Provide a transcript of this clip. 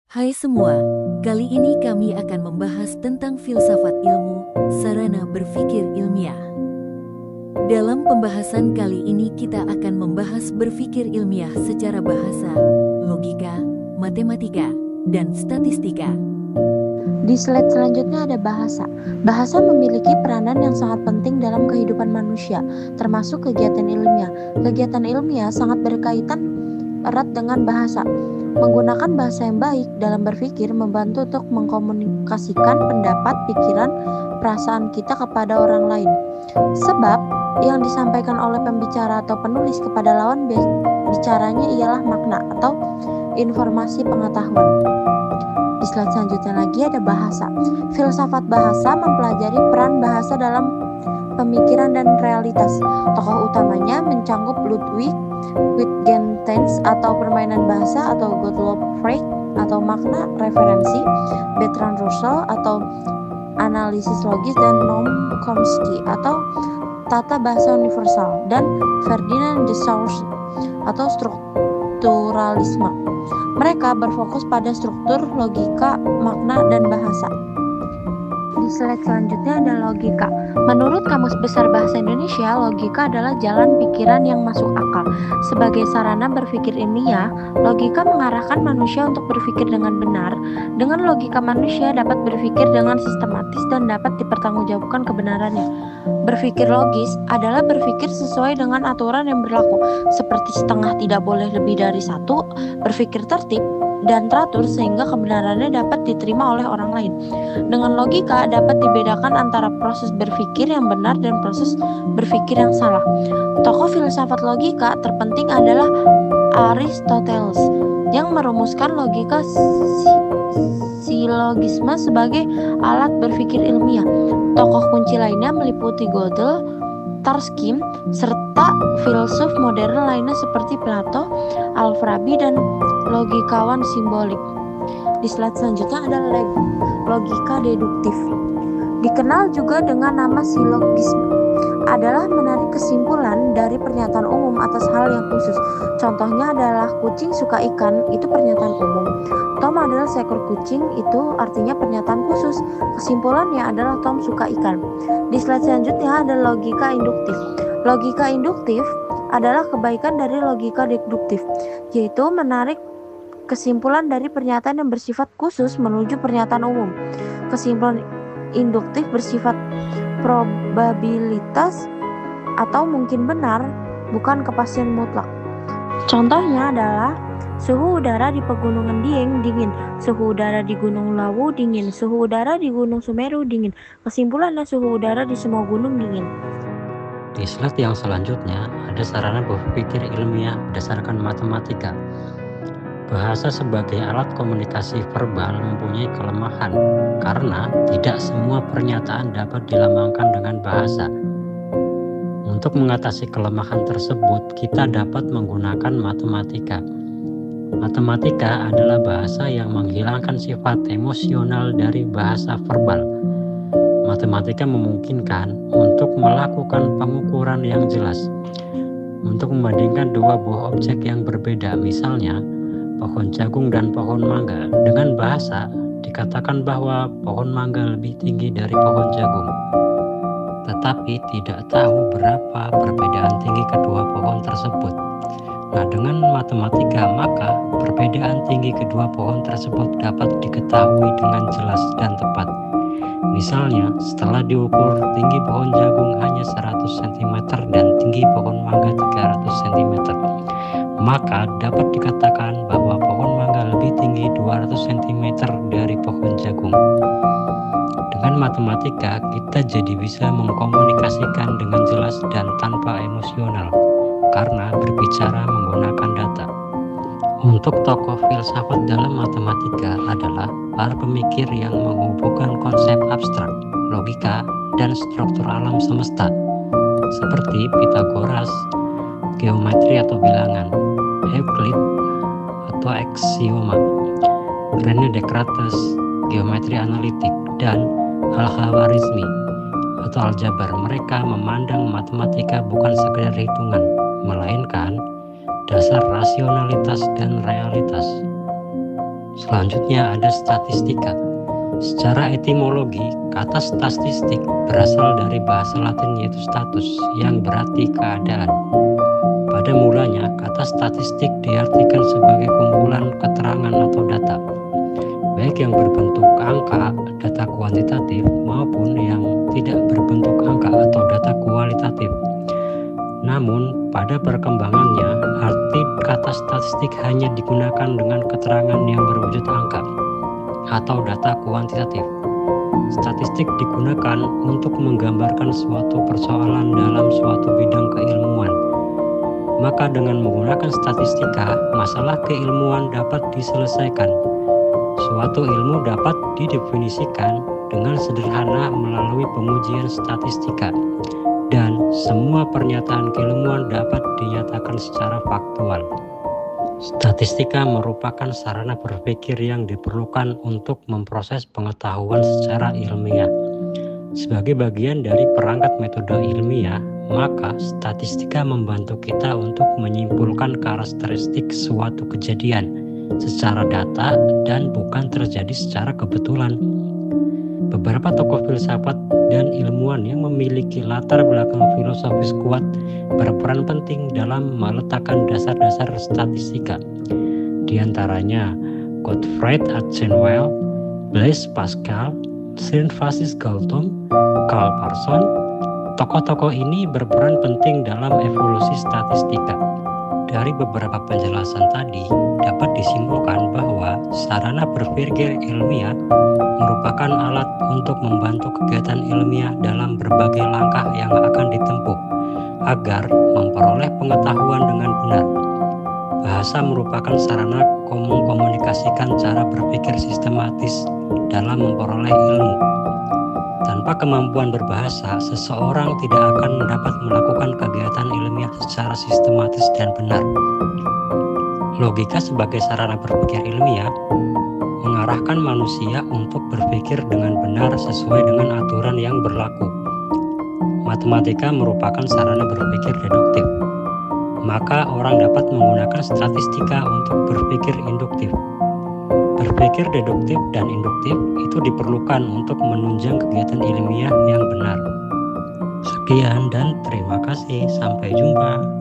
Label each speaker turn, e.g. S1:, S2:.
S1: Hai semua, kali ini kami akan membahas tentang filsafat ilmu, sarana berpikir ilmiah. Dalam pembahasan kali ini kita akan membahas berpikir ilmiah secara bahasa, logika, matematika, dan statistika.
S2: Di slide selanjutnya ada bahasa. Bahasa memiliki peranan yang sangat penting dalam kehidupan manusia, termasuk kegiatan ilmiah. Kegiatan ilmiah sangat berkaitan erat dengan bahasa. Menggunakan bahasa yang baik dalam berpikir membantu untuk mengkomunikasikan pendapat, pikiran, perasaan kita kepada orang lain. Sebab yang disampaikan oleh pembicara atau penulis kepada lawan bicaranya ialah makna atau informasi pengetahuan. Di slide selanjutnya lagi ada bahasa. Filsafat bahasa mempelajari peran bahasa dalam pemikiran dan realitas. Tokoh utamanya mencangkup Ludwig Wittgenstein atau permainan bahasa atau Gottlob Frege atau makna referensi, Bertrand Russell atau analisis logis, dan Noam Chomsky atau tata bahasa universal, dan Ferdinand de Saussure atau strukturalisme. Mereka berfokus pada struktur, logika, makna, dan bahasa. Di slide selanjutnya ada logika. Menurut Kamus Besar Bahasa Indonesia, logika adalah jalan pikiran yang masuk akal. Sebagai sarana berpikir ilmiah, logika mengarahkan manusia untuk berpikir dengan benar. Dengan logika manusia dapat berpikir dengan sistematis dan dapat dipertanggungjawabkan kebenarannya. Berpikir logis adalah berpikir sesuai dengan aturan yang berlaku, seperti setengah tidak boleh lebih dari satu, berpikir tertib dan teratur sehingga kebenarannya dapat diterima oleh orang lain. Dengan logika dapat dibedakan antara proses berpikir yang benar dan proses berpikir yang salah. Tokoh filsafat logika terpenting adalah Aristoteles yang merumuskan logika silogisme sebagai alat berpikir ilmiah. Tokoh kunci lainnya meliputi Gödel, Tarski, serta filsuf modern lainnya seperti Plato, Al-Farabi, dan logikawan simbolik. Di slide selanjutnya ada logika deduktif. Dikenal juga dengan nama silogisme, adalah menarik kesimpulan dari pernyataan umum atas hal yang khusus. Contohnya adalah kucing suka ikan, itu pernyataan umum. Tom adalah seekor kucing, itu artinya pernyataan khusus. Kesimpulannya adalah Tom suka ikan. Di slide selanjutnya ada logika induktif. Logika induktif adalah kebaikan dari logika deduktif, yaitu menarik kesimpulan dari pernyataan yang bersifat khusus menuju pernyataan umum. Kesimpulan induktif bersifat probabilitas atau mungkin benar, bukan kepastian mutlak. Contohnya adalah suhu udara di pegunungan Dieng dingin, suhu udara di Gunung Lawu dingin, suhu udara di Gunung Semeru dingin. Kesimpulannya suhu udara di semua gunung dingin.
S3: Di slide yang selanjutnya ada sarana berpikir ilmiah berdasarkan matematika. Bahasa sebagai alat komunikasi verbal mempunyai kelemahan karena tidak semua pernyataan dapat dilambangkan dengan bahasa. Untuk mengatasi kelemahan tersebut, kita dapat menggunakan matematika. Matematika adalah bahasa yang menghilangkan sifat emosional dari bahasa verbal. Matematika memungkinkan untuk melakukan pengukuran yang jelas, untuk membandingkan dua buah objek yang berbeda, misalnya pohon jagung dan pohon mangga. Dengan bahasa, dikatakan bahwa pohon mangga lebih tinggi dari pohon jagung, tetapi tidak tahu berapa perbedaan tinggi kedua pohon tersebut. Nah, dengan matematika, maka perbedaan tinggi kedua pohon tersebut dapat diketahui dengan jelas dan tepat. Misalnya, setelah diukur, tinggi pohon jagung hanya 100 cm dan tinggi pohon mangga 300 cm. Maka dapat dikatakan bahwa pohon mangga lebih tinggi 200 cm dari pohon jagung. Dengan matematika, kita jadi bisa mengkomunikasikan dengan jelas dan tanpa emosional, karena berbicara menggunakan data. Untuk tokoh filsafat dalam matematika adalah para pemikir yang menghubungkan konsep abstrak, logika, dan struktur alam semesta, seperti Pythagoras, geometri atau bilangan, Euclid atau aksioma, René Descartes, geometri analitik, dan Al-Khwarizmi atau aljabar. Mereka memandang matematika bukan sekedar hitungan, melainkan dasar rasionalitas dan realitas. Selanjutnya ada statistika. Secara etimologi, kata statistik berasal dari bahasa Latin yaitu status, yang berarti keadaan. Pada mulanya, kata statistik diartikan sebagai kumpulan keterangan atau data, baik yang berbentuk angka, data kuantitatif, maupun yang tidak berbentuk angka atau data kualitatif. Namun, pada perkembangannya, arti kata statistik hanya digunakan dengan keterangan yang berwujud angka atau data kuantitatif. Statistik digunakan untuk menggambarkan suatu persoalan dalam suatu bidang keilmuan. Maka dengan menggunakan statistika, masalah keilmuan dapat diselesaikan. Suatu ilmu dapat didefinisikan dengan sederhana melalui pengujian statistika, dan semua pernyataan keilmuan dapat dinyatakan secara faktual. Statistika merupakan sarana berpikir yang diperlukan untuk memproses pengetahuan secara ilmiah. Sebagai bagian dari perangkat metode ilmiah, maka statistika membantu kita untuk menyimpulkan karakteristik suatu kejadian secara data dan bukan terjadi secara kebetulan. Beberapa tokoh filsafat dan ilmuwan yang memiliki latar belakang filosofis kuat berperan penting dalam meletakkan dasar-dasar statistika. Di antaranya Gottfried Achenwell, Blaise Pascal, Saint Francis Galton, Karl Parson. Tokoh-tokoh ini berperan penting dalam evolusi statistika. Dari beberapa penjelasan tadi, dapat disimpulkan bahwa sarana berpikir ilmiah merupakan alat untuk membantu kegiatan ilmiah dalam berbagai langkah yang akan ditempuh agar memperoleh pengetahuan dengan benar. Bahasa merupakan sarana mengkomunikasikan cara berpikir sistematis dalam memperoleh ilmu. Tanpa kemampuan berbahasa, seseorang tidak akan dapat melakukan kegiatan ilmiah secara sistematis dan benar. Logika sebagai sarana berpikir ilmiah mengarahkan manusia untuk berpikir dengan benar sesuai dengan aturan yang berlaku. Matematika merupakan sarana berpikir deduktif, maka orang dapat menggunakan statistika untuk berpikir induktif. Berpikir deduktif dan induktif itu diperlukan untuk menunjang kegiatan ilmiah yang benar. Sekian dan terima kasih, sampai jumpa.